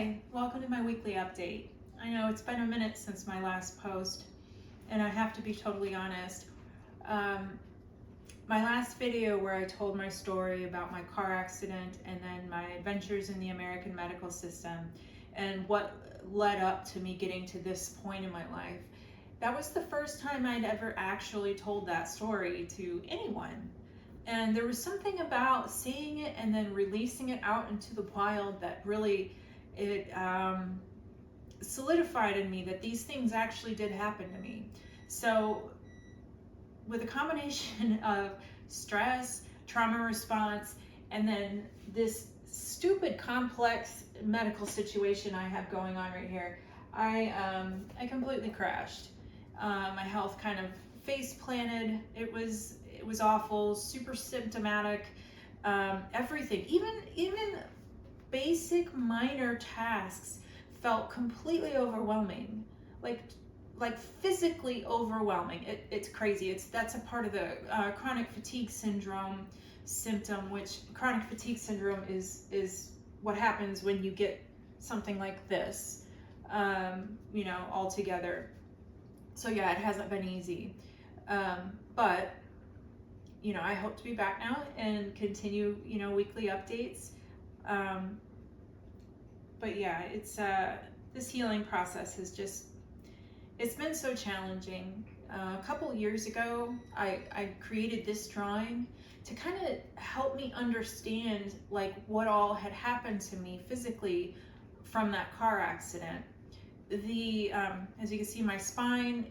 Hi, welcome to my weekly update. I know it's been a minute since my last post, and I have to be totally honest. My last video where I told my story about my car accident and then my adventures in the American medical system and what led up to me getting to this point in my life, that was the first time I'd ever actually told that story to anyone. And there was something about saying it and then releasing it out into the wild that really solidified in me that these things actually did happen to me. So with a combination of stress, trauma response, and then this stupid complex medical situation I have going on right here, I completely crashed. My health kind of face planted. It was awful, super symptomatic. Everything, even basic minor tasks felt completely overwhelming, like physically overwhelming. It's crazy. That's a part of the chronic fatigue syndrome symptom, which chronic fatigue syndrome is what happens when you get something like this, all together. So yeah, it hasn't been easy, but I hope to be back now and continue, weekly updates. But yeah, it's this healing process it's been so challenging. A couple years ago, I created this drawing to kind of help me understand like what all had happened to me physically from that car accident. As you can see, my spine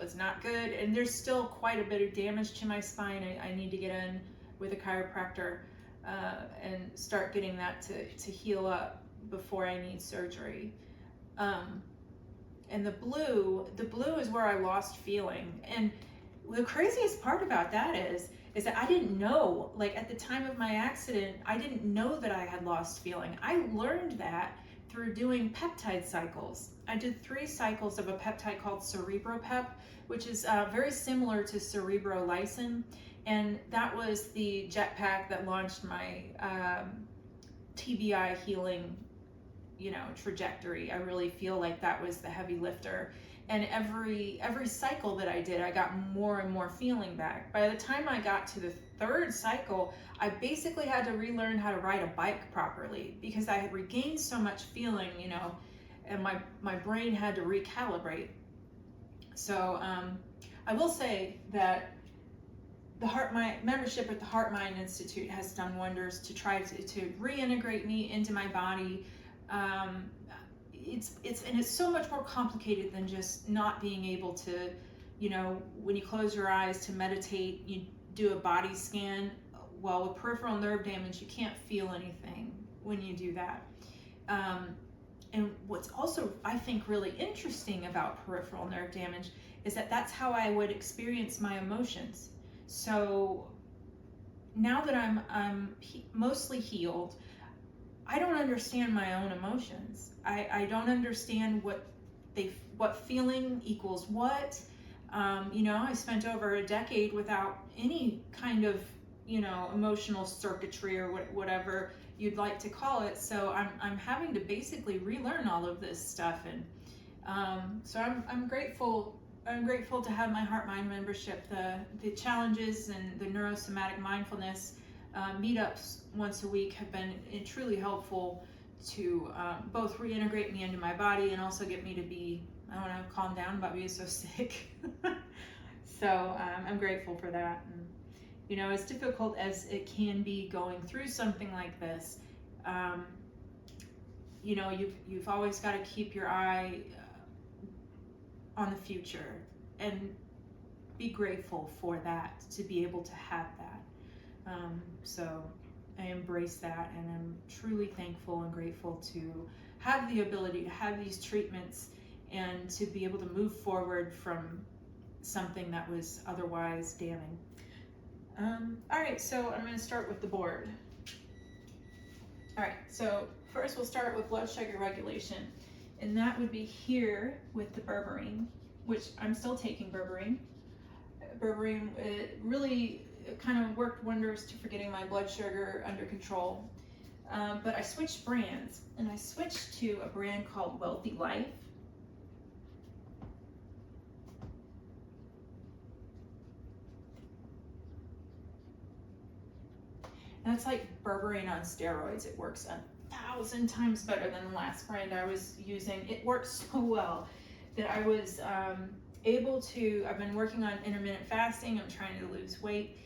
was not good, and there's still quite a bit of damage to my spine. I need to get in with a chiropractor and start getting that to heal up before I need surgery. And the blue is where I lost feeling. And the craziest part about that is that I didn't know, like at the time of my accident, I didn't know that I had lost feeling. I learned that through doing peptide cycles. I did 3 cycles of a peptide called CerebroPep, which is very similar to cerebrolysin. And that was the jetpack that launched my TBI healing, trajectory. I really feel like that was the heavy lifter. And every cycle that I did, I got more and more feeling back. By the time I got to the 3rd cycle, I basically had to relearn how to ride a bike properly because I had regained so much feeling, and my brain had to recalibrate. So I will say that my membership at the Heart Mind Institute has done wonders to try to reintegrate me into my body. It's so much more complicated than just not being able to, when you close your eyes to meditate, you do a body scan. Well, with peripheral nerve damage, you can't feel anything when you do that. And what's also, I think, really interesting about peripheral nerve damage is that that's how I would experience my emotions. So now that I'm mostly healed, I don't understand my own emotions. I don't understand what feeling equals what. I spent over a decade without any kind of, emotional circuitry or whatever you'd like to call it. So I'm having to basically relearn all of this stuff, and so I'm grateful. I'm grateful to have my Heart Mind membership. The challenges and the neurosomatic mindfulness meetups once a week have been truly helpful to both reintegrate me into my body and also get me to be, calm down about being so sick. So I'm grateful for that. And, as difficult as it can be going through something like this, you've always got to keep your eye on the future and be grateful for that, to be able to have that. So I embrace that, and I'm truly thankful and grateful to have the ability to have these treatments and to be able to move forward from something that was otherwise damning. All right, so I'm going to start with the board. All right, so first we'll start with blood sugar regulation, and that would be here with the berberine, which I'm still taking berberine. Berberine, it really kind of worked wonders for getting my blood sugar under control. But I switched brands, and I switched to a brand called Wealthy Life. And it's like berberine on steroids. It works 1,000 times better than the last brand I was using. It works so well that I was able to, I've been working on intermittent fasting. I'm trying to lose weight,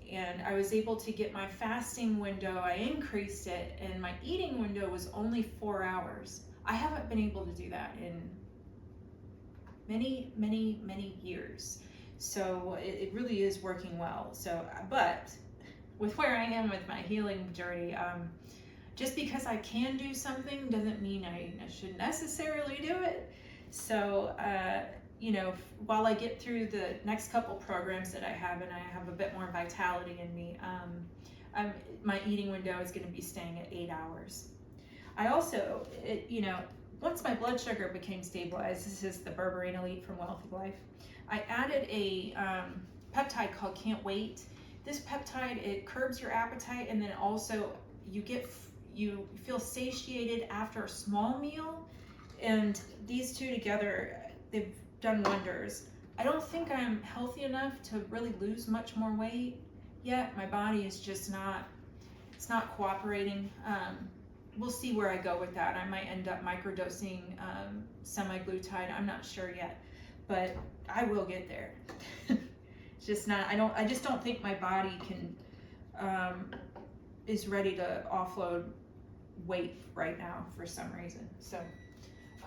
and I was able to get my fasting window, I increased it, and my eating window was only 4 hours. I haven't been able to do that in many years. So it really is working well. So, but with where I am with my healing journey, just because I can do something doesn't mean I should necessarily do it. So, you know, while I get through the next couple programs that I have, and I have a bit more vitality in me, my eating window is going to be staying at 8 hours. I also, you know, once my blood sugar became stabilized, this is the Berberine Elite from Wealthy Life, I added a peptide called Can't Wait. This peptide, it curbs your appetite, and then also you feel satiated after a small meal, and these two together, they've done wonders. I don't think I'm healthy enough to really lose much more weight yet. My body is just it's not cooperating. We'll see where I go with that. I might end up microdosing semaglutide. I'm not sure yet, but I will get there. It's just not, I just don't think my body is ready to offload weight right now for some reason. So,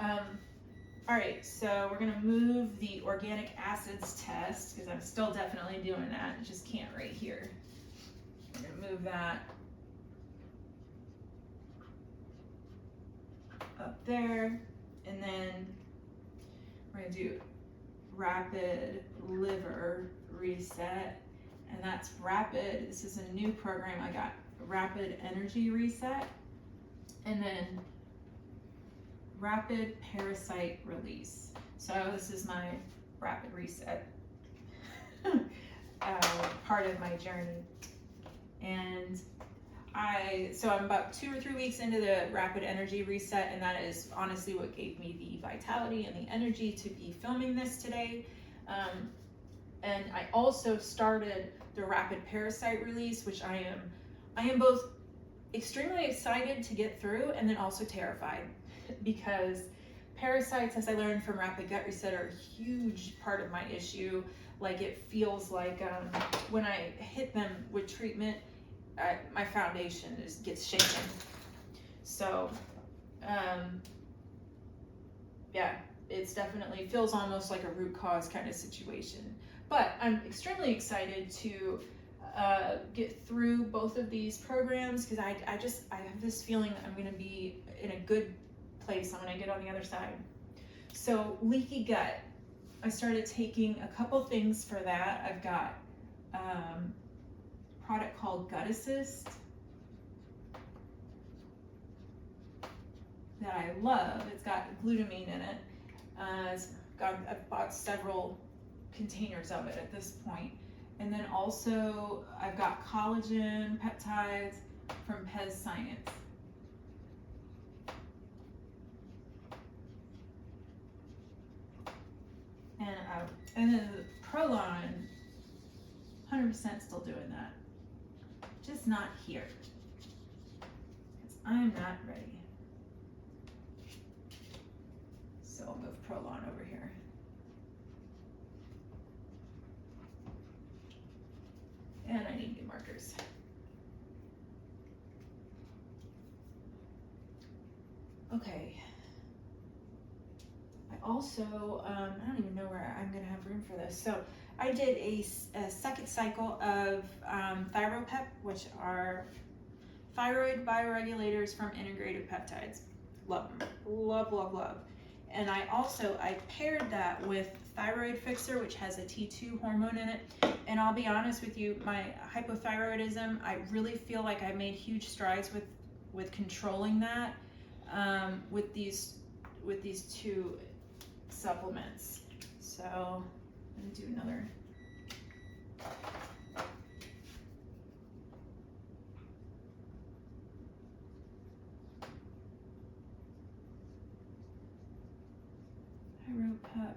all right, so we're gonna move the organic acids test, because I'm still definitely doing that, I just can't right here. I'm gonna move that up there, and then we're gonna do rapid liver reset, and that's rapid. This is a new program I got, rapid energy reset, and then rapid parasite release. So this is my rapid reset part of my journey, and so I'm about 2 or 3 weeks into the rapid energy reset, and that is honestly what gave me the vitality and the energy to be filming this today. And I also started the rapid parasite release, which I am both extremely excited to get through and then also terrified, because parasites, as I learned from rapid gut reset, are a huge part of my issue. Like, it feels like when I hit them with treatment, my foundation gets shaken. So, yeah, it's definitely feels almost like a root cause kind of situation. But I'm extremely excited to get through both of these programs, because I have this feeling that I'm going to be in a good place when I get on the other side. So leaky gut, I started taking a couple things for that. I've got a product called Gut Assist that I love. It's got glutamine in it. I've bought several containers of it at this point. And then also I've got collagen peptides from Pez Science. And then the Prolon, 100% still doing that. Just not here, because I'm not ready. So I'll move Prolon over here. And I need new markers. Okay. I also, I don't even know where I'm gonna have room for this. So I did a second cycle of ThyroPep, which are thyroid bioregulators from integrated peptides. Love them, love. And I paired that with Thyroid Fixer, which has a T2 hormone in it. And I'll be honest with you, my hypothyroidism, I really feel like I made huge strides with controlling that with these two supplements. So I'm gonna do another. PEP.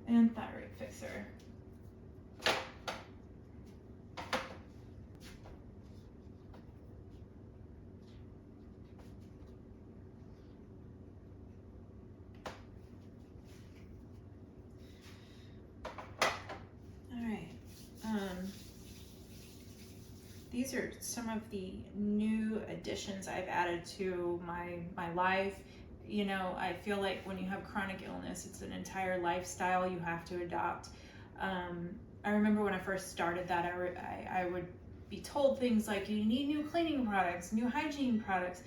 And thyroid fixer. These are some of the new additions I've added to my life. You know, I feel like when you have chronic illness, it's an entire lifestyle you have to adopt. I remember when I first started that, I would be told things like, you need new cleaning products, new hygiene products,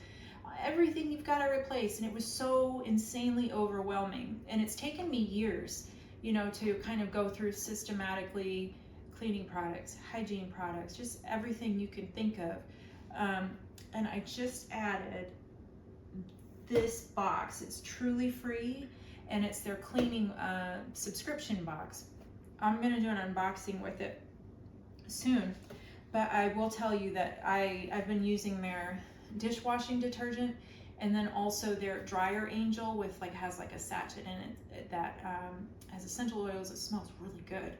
everything you've got to replace. And it was so insanely overwhelming. And it's taken me years, you know, to kind of go through systematically cleaning products, hygiene products, just everything you can think of. And I just added this box. It's truly free, and it's their cleaning subscription box. I'm gonna do an unboxing with it soon, but I will tell you that I've been using their dishwashing detergent, and then also their dryer angel with has like a sachet in it that has essential oils. It smells really good.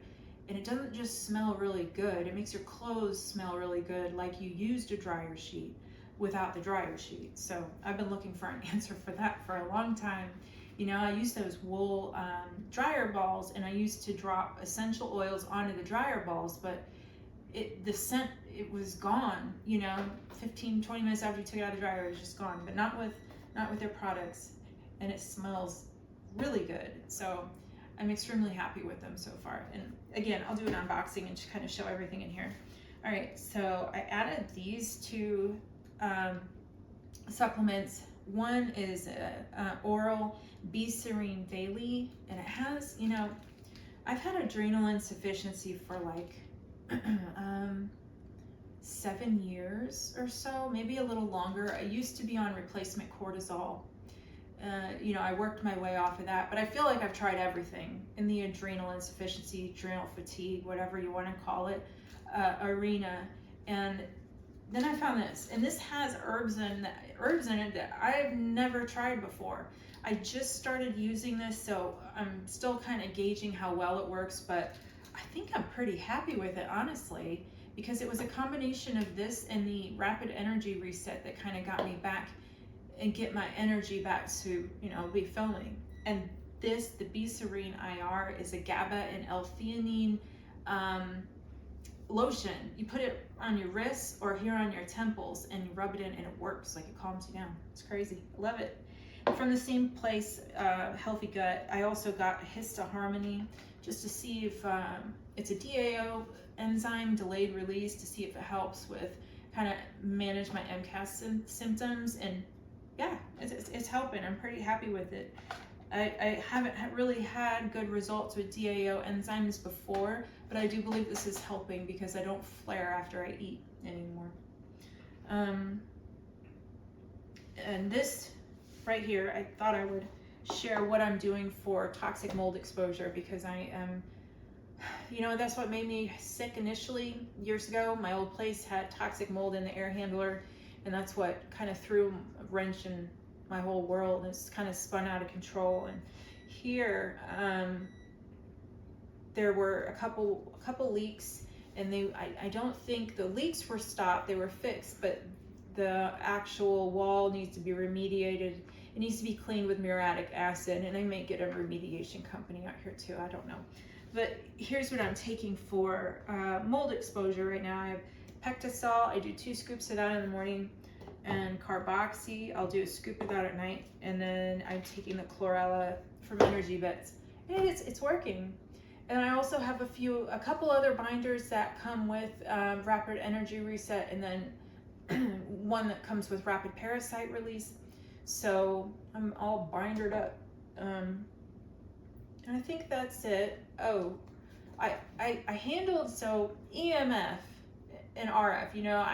And it doesn't just smell really good, it makes your clothes smell really good, like you used a dryer sheet without the dryer sheet. So I've been looking for an answer for that for a long time. You know, I use those wool dryer balls, and I used to drop essential oils onto the dryer balls, but the scent, it was gone, you know, 15-20 minutes after you took it out of the dryer, it was just gone. But not with their products, and it smells really good. So I'm extremely happy with them so far. And again, I'll do an unboxing and just kind of show everything in here. All right, so I added these two supplements. One is oral Be Serene Daily, and it has, you know, I've had adrenal insufficiency for like 7 years or so, maybe a little longer. I used to be on replacement cortisol. You know, I worked my way off of that, but I feel like I've tried everything in the adrenal insufficiency, adrenal fatigue, whatever you want to call it, arena. And then I found this, and this has herbs in it that I've never tried before. I just started using this, so I'm still kind of gauging how well it works, but I think I'm pretty happy with it, honestly, because it was a combination of this and the rapid energy reset that kind of got me back and get my energy back to, you know, be filming. And this, the Be Serene IR, is a GABA and L-theanine lotion. You put it on your wrists or here on your temples, and you rub it in, and it works. Like, it calms you down. It's crazy. I love it. From the same place, Healthy Gut, I also got HistaHarmony, just to see if it's a DAO enzyme, delayed release, to see if it helps with kind of manage my MCAS symptoms. And yeah, it's helping. I'm pretty happy with it. I haven't really had good results with DAO enzymes before, but I do believe this is helping because I don't flare after I eat anymore. And this right here, I thought I would share what I'm doing for toxic mold exposure, because I am, you know, that's what made me sick initially years ago. My old place had toxic mold in the air handler, and that's what kind of threw a wrench in my whole world. It's kind of spun out of control. And here, there were a couple leaks, and I don't think the leaks were stopped, they were fixed, but the actual wall needs to be remediated. It needs to be cleaned with muriatic acid, and I may get a remediation company out here too, I don't know. But here's what I'm taking for mold exposure right now. I have Pectosol. I do 2 scoops of that in the morning, and Carboxy, I'll do a scoop of that at night. And then I'm taking the Chlorella from Energy Bits. And it's working. And I also have a couple other binders that come with Rapid Energy Reset, and then one that comes with Rapid Parasite Release. So I'm all bindered up. And I think that's it. Oh, I handled, so EMF and RF, you know,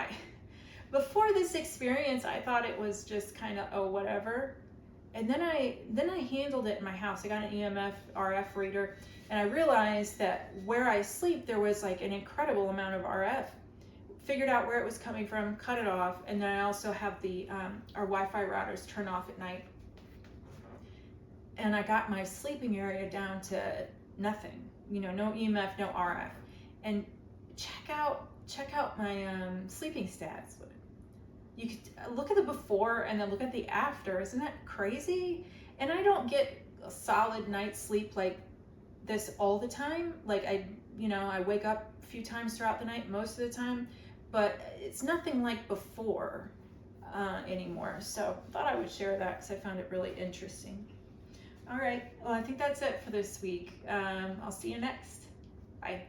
before this experience, I thought it was just kind of, oh, whatever. And then I handled it in my house. I got an EMF RF reader, and I realized that where I sleep, there was like an incredible amount of RF figured out where it was coming from, cut it off, and then I also have the our Wi-Fi routers turn off at night. And I got my sleeping area down to nothing, you know, no EMF, no RF. And check out my sleeping stats. You could look at the before and then look at the after. Isn't that crazy? And I don't get a solid night's sleep like this all the time. Like I wake up a few times throughout the night most of the time, but it's nothing like before anymore. So I thought I would share that because I found it really interesting. All right, well, I think that's it for this week. I'll see you next. Bye.